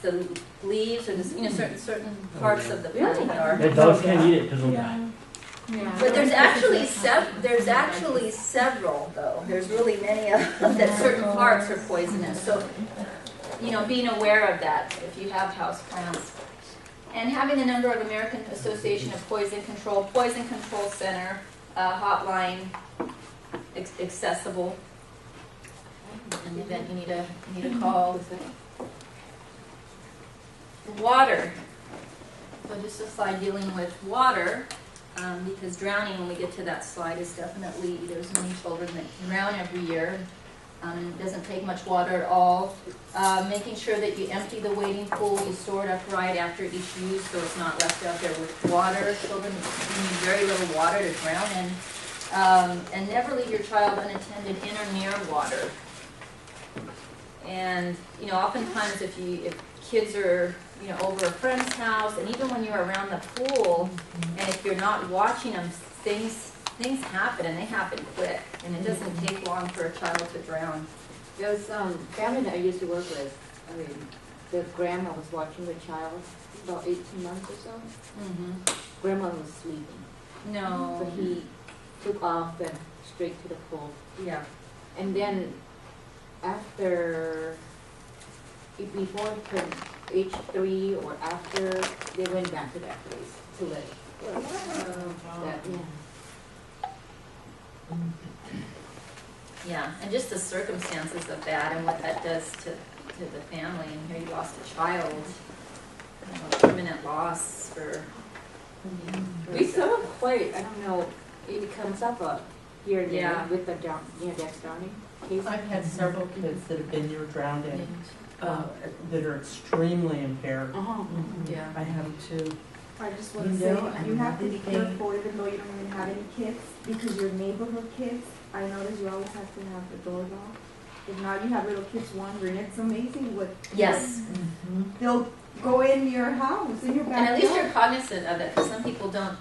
the leaves or the, certain parts of the planting yard. The dogs can't eat it because it'll die. Yeah. But there's actually several though. There's really many of them that certain parts are poisonous. So, being aware of that if you have house plants. And having the number of American Association of Poison Control Center hotline accessible. In the event you need a call. Water. So just a slide dealing with water, because drowning, when we get to that slide, is definitely, there's many children that drown every year. It doesn't take much water at all. Making sure that you empty the wading pool, you store it up right after each use so it's not left out there with water. Children need very little water to drown in. And never leave your child unattended in or near water. And, oftentimes if kids are, over a friend's house, and even when you're around the pool, and if you're not watching them, things happen, and they happen quick, and it doesn't take long for a child to drown. There was family that I used to work with. The grandma was watching the child about 18 months or so. Mm-hmm. Grandma was sleeping. No. So he took off and straight to the pool. Yeah. And then before it turned age 3 or after, they went back to that place to live. Yeah, and just the circumstances of that and what that does to the family. And here you lost a child, permanent loss for. We still have quite, I don't know, it comes up here and there with the near-death drowning case. I've had several kids that have been near drowned in, that are extremely impaired. Yeah. I have two. I just want to say, you have to be careful even though you don't even have any kids, because your neighborhood kids, I notice you always have to have the doors off. If not, you have little kids wandering. It's amazing what. Yes. They'll go in your house, in your backyard. And at least you're cognizant of it, because some people don't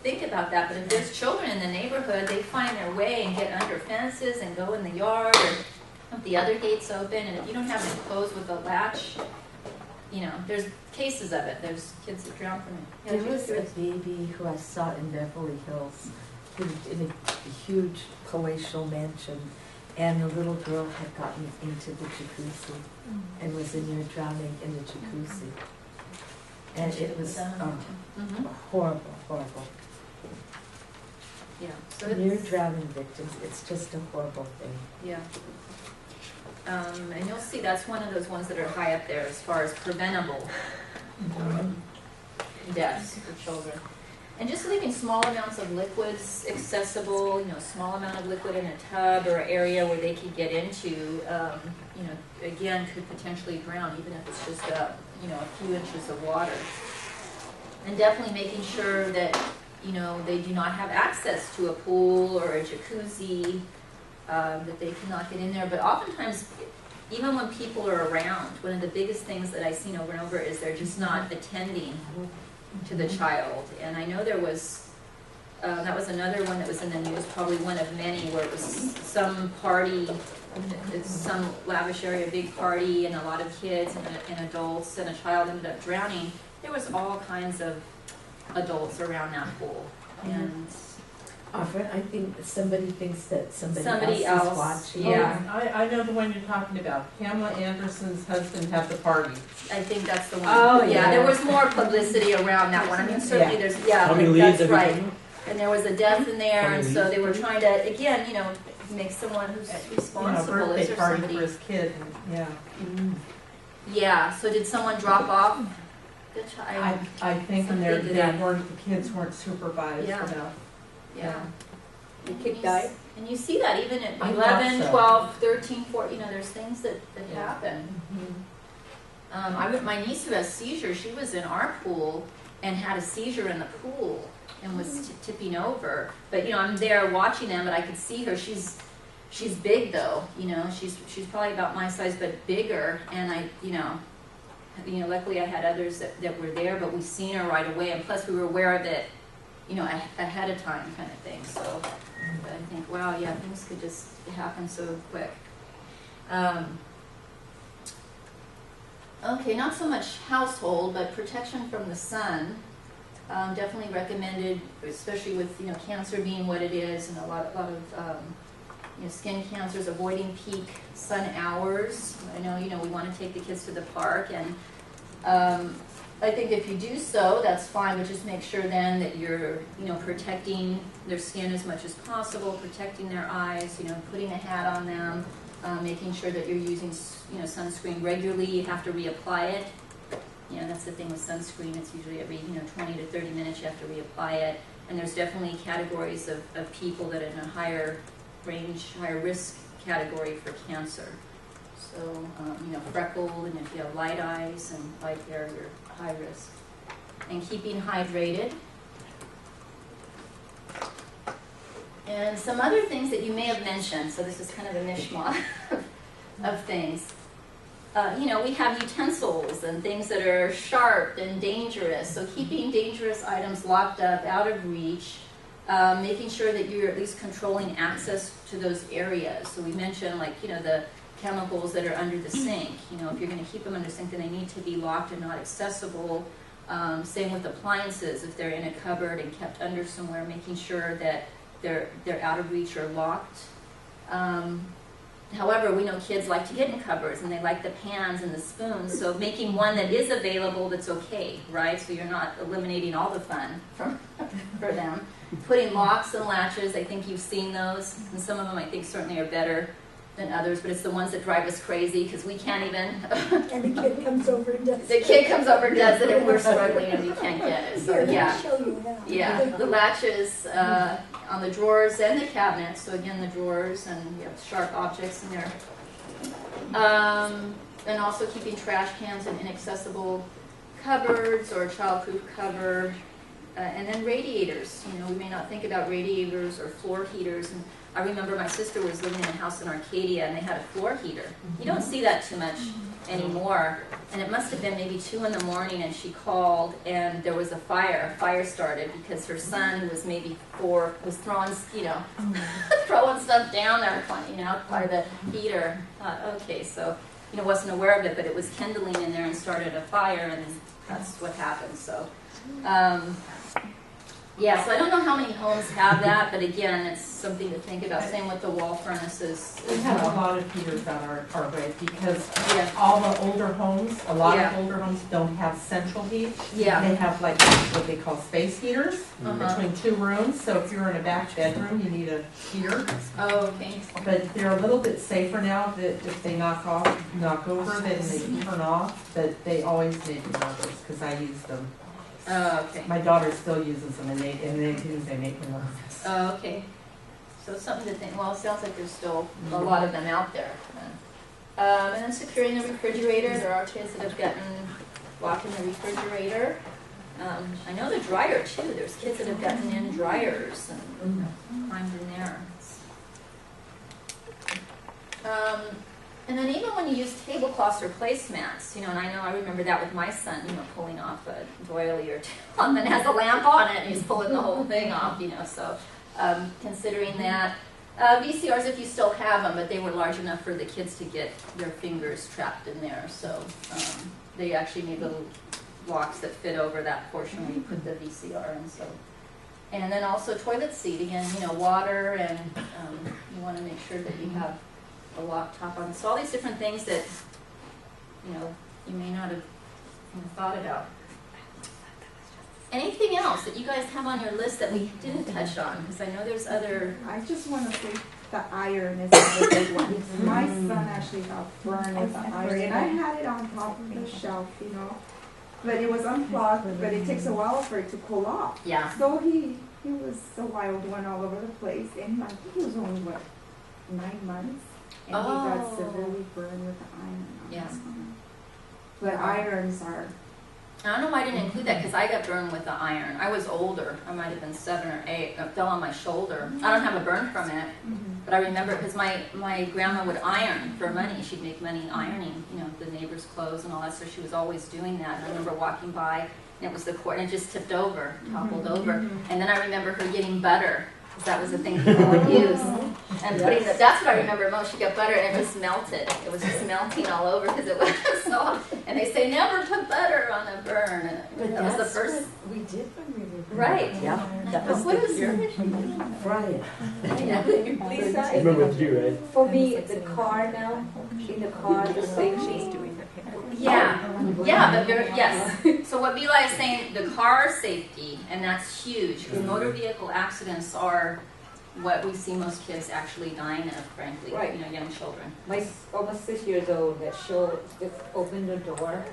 think about that. But if there's children in the neighborhood, they find their way and get under fences and go in the yard, or if the other gate's open, and if you don't have them closed with a latch, there's cases of it. There's kids that drown from it. There was a baby who I saw in Beverly Hills in a huge palatial mansion, and the little girl had gotten into the jacuzzi and was in there drowning in the jacuzzi. And it was horrible, horrible. Yeah. So Near drowning victims, it's just a horrible thing. Yeah. And you'll see that's one of those ones that are high up there as far as preventable deaths for children. And just leaving small amounts of liquids accessible, small amount of liquid in a tub or area where they could get into, again, could potentially drown, even if it's just a few inches of water. And definitely making sure that, they do not have access to a pool or a jacuzzi, that they cannot get in there. But oftentimes, even when people are around, one of the biggest things that I've seen over and over is they're just not attending to the child. And I know there was, that was another one that was in the news, probably one of many, where it was some party, some lavish area, big party, and a lot of kids and adults, and a child ended up drowning. There was all kinds of adults around that pool. And Often, I think somebody thinks that somebody else else is watching. Yeah. I know the one you're talking about. Pamela Anderson's husband had the party. I think that's the one. Oh, yeah. There was more publicity around that one. I mean, certainly there's, How many leads that's have you right. taken? And there was a death in there, How and many so leads? they were trying to, again, make someone who's responsible. Birthday Is there party somebody? for his kid. Yeah. Yeah. So did someone drop off the child? I think in there Something to that. the kids weren't supervised Yeah. enough. Yeah. The kid died? And you see that even at I 11, thought so. 12, 13, 14, there's things that happen. Mm-hmm. My niece who has seizures, she was in our pool and had a seizure in the pool and was tipping over. But, I'm there watching them, but I could see her. She's big though, she's probably about my size, but bigger. And luckily I had others that were there, but we seen her right away. And plus we were aware of it, ahead of time kind of thing. So I think, wow, yeah, things could just happen so quick. Okay, not so much household, but protection from the sun. Definitely recommended, especially with cancer being what it is, and a lot of skin cancers. Avoiding peak sun hours. I know we want to take the kids to the park, and I think if you do so, that's fine. But just make sure then that you're protecting their skin as much as possible, protecting their eyes. Putting a hat on them. Making sure that you're using sunscreen regularly. You have to reapply it. That's the thing with sunscreen. It's usually every 20 to 30 minutes you have to reapply it. And there's definitely categories of people that are in a higher range, higher risk category for cancer. So, freckled, and if you have light eyes and light hair, you're high risk. And keeping hydrated. And some other things that you may have mentioned, so this is kind of a mishmash of things. We have utensils and things that are sharp and dangerous, so keeping dangerous items locked up, out of reach, making sure that you're at least controlling access to those areas. So we mentioned the chemicals that are under the sink. If you're going to keep them under the sink, then they need to be locked and not accessible. Same with appliances, if they're in a cupboard and kept under somewhere, making sure that they're out of reach or locked. However, we know kids like to get in cupboards, and they like the pans and the spoons, so making one that is available that's okay, right? So you're not eliminating all the fun for them. Putting locks and latches, I think you've seen those, and some of them I think certainly are better than others, but it's the ones that drive us crazy because we can't even. And the kid comes over and does it. The kid comes over and does it, and we're struggling and we can't get it. So Here, let me yeah. show you how. Yeah, the latches on the drawers and the cabinets. So again, the drawers, and you have sharp objects in there. And also keeping trash cans in inaccessible cupboards or a childproof cupboard. And then radiators. We may not think about radiators or floor heaters. And I remember my sister was living in a house in Arcadia, and they had a floor heater. You don't see that too much anymore. And it must have been maybe 2 in the morning, and she called, and there was a fire. A fire started because her son, who was maybe 4, was throwing, throwing stuff down there, by the heater. Okay, so, wasn't aware of it, but it was kindling in there and started a fire, and that's what happened. So, yeah, so I don't know how many homes have that, but again, it's something to think about. Same with the wall furnaces. We have a lot of heaters on our way because Yeah. all the older homes, a lot Yeah. of older homes don't have central heat. Yeah. They have what they call space heaters between 2 rooms. So if you're in a back bedroom, you need a heater. Oh, okay. But they're a little bit safer now that if they knock over, then they turn off. But they always make me nervous because I use them. Oh, okay. My daughter still uses them, and they make me nervous. Oh, okay. So something to think. Well, it sounds like there's still a lot of them out there. And then securing the refrigerator. There are kids that have gotten locked in the refrigerator. I know the dryer too. There's kids that have gotten in dryers and climbed in there. And then even when you use tablecloths or placemats, and I remember that with my son, pulling off a doily or two, and then has a lamp on it, and he's pulling the whole thing off, so considering that. VCRs, if you still have them, but they were large enough for the kids to get their fingers trapped in there, so they actually made little blocks that fit over that portion where you put the VCR in, so. And then also toilet seat, again, water, and you want to make sure that you have a lock top on. So all these different things that, you may not have thought about. Anything else that you guys have on your list that we didn't touch on? Because I know there's other. I just want to say the iron is a big one. My son actually got burned with the iron, and I had it on top of the shelf, but it was unplugged, but it takes a while for it to pull off. Yeah. So he was a wild one all over the place, and I think he was only, 9 months? And he got severely burned with the iron on his arm. But irons are... I don't know why I didn't include that, because I got burned with the iron. I was older. I might have been 7 or 8. It fell on my shoulder. I don't have a burn from it, but I remember because my grandma would iron for money. She'd make money ironing, the neighbors' clothes and all that, so she was always doing that. And I remember walking by, and it was the cord, and it just tipped over, toppled over. And then I remember her getting butter, because that was the thing people would use. And putting that's what I remember most. She got butter and it just melted. It was just melting all over because it was so. And they say never put butter on a burn. And But that was the that's first. what we did when we were. Right. Yeah. That was What the is year. your Fry it. Please I remember with you, right? For me, the car now, in the car, the safety. Yeah, but yes. So what Eli is saying, the car safety, and that's huge, because motor vehicle accidents are what we see most kids actually dying of, frankly, Right. young children. My almost 6 years old, that she'll just open the door.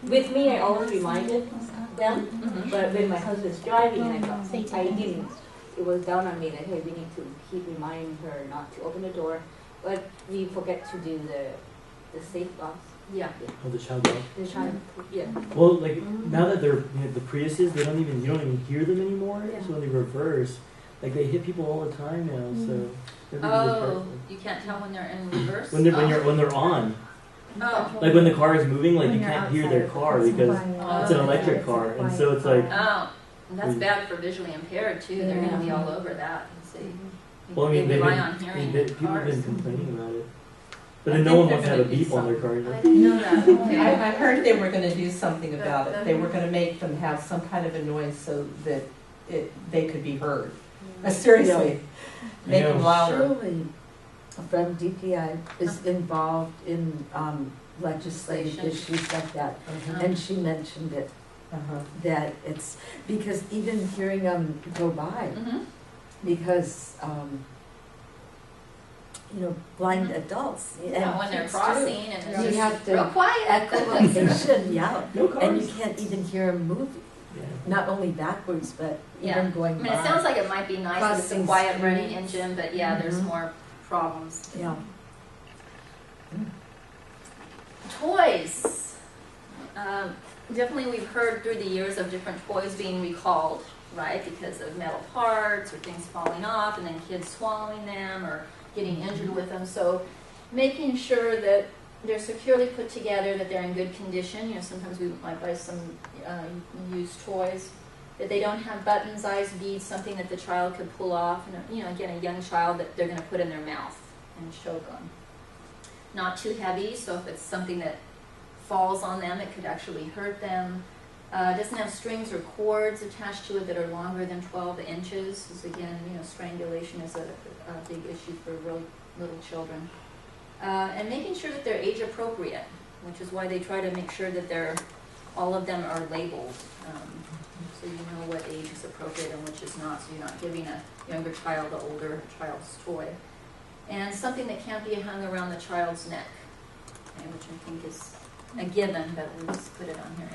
With me, I always reminded them, but when my husband's driving, and I didn't, it was down on me that, hey, we need to keep reminding her not to open the door, but we forget to do the safe locks. Yeah. Oh, the child lock. The child, yeah. Well, like now that they're the Priuses, you don't even hear them anymore. Yeah. So when they reverse, like they hit people all the time now. So they're Oh, you can't tell when they're in reverse? when they're on, Oh. like when the car is moving, like When you you're can't hear outside their of the car person because flying it's an Oh. electric car, and so it's like, Oh, and that's bad for visually impaired too. They're going to be all over that. See, well, I mean, they they've rely been, on hearing people have cars. been complaining about it, but I then no think one they're wants to have a gonna do beep on their car. You know? I didn't know that. Okay. I heard they were gonna do something about it. They were gonna make them have some kind of a noise so that they could be heard. Seriously, make them Yeah. louder. Surely, from DPI is involved in legislative Legislation. issues like that. Uh-huh. And she mentioned it, Uh-huh. that it's, because even hearing them go by, Mhm. because, blind adults. Yeah, and when they're kids too. crossing and it's You just have to real quiet. echolocation, yeah, No and cars. you can't even hear them move, Yeah. not only backwards, but Yeah. even going I by. mean, it sounds like it might be nice if it's a Crossing quiet running streets. engine, but yeah, there's Mhm. more problems. Yeah. Toys. Definitely we've heard through the years of different toys being recalled, right? Because of metal parts or things falling off and then kids swallowing them or getting injured with them. So making sure that they're securely put together, that they're in good condition. Sometimes we might buy some used toys, that they don't have buttons, eyes, beads, something that the child could pull off. And, again, a young child that they're going to put in their mouth and choke on. Not too heavy, so if it's something that falls on them, it could actually hurt them. Doesn't have strings or cords attached to it that are longer than 12 inches. Because again, strangulation is a big issue for really little children. And making sure that they're age appropriate, which is why they try to make sure that all of them are labeled. So you know what age is appropriate and which is not, so you're not giving a younger child the older child's toy. And something that can't be hung around the child's neck, okay, which I think is a given, but we'll just put it on here.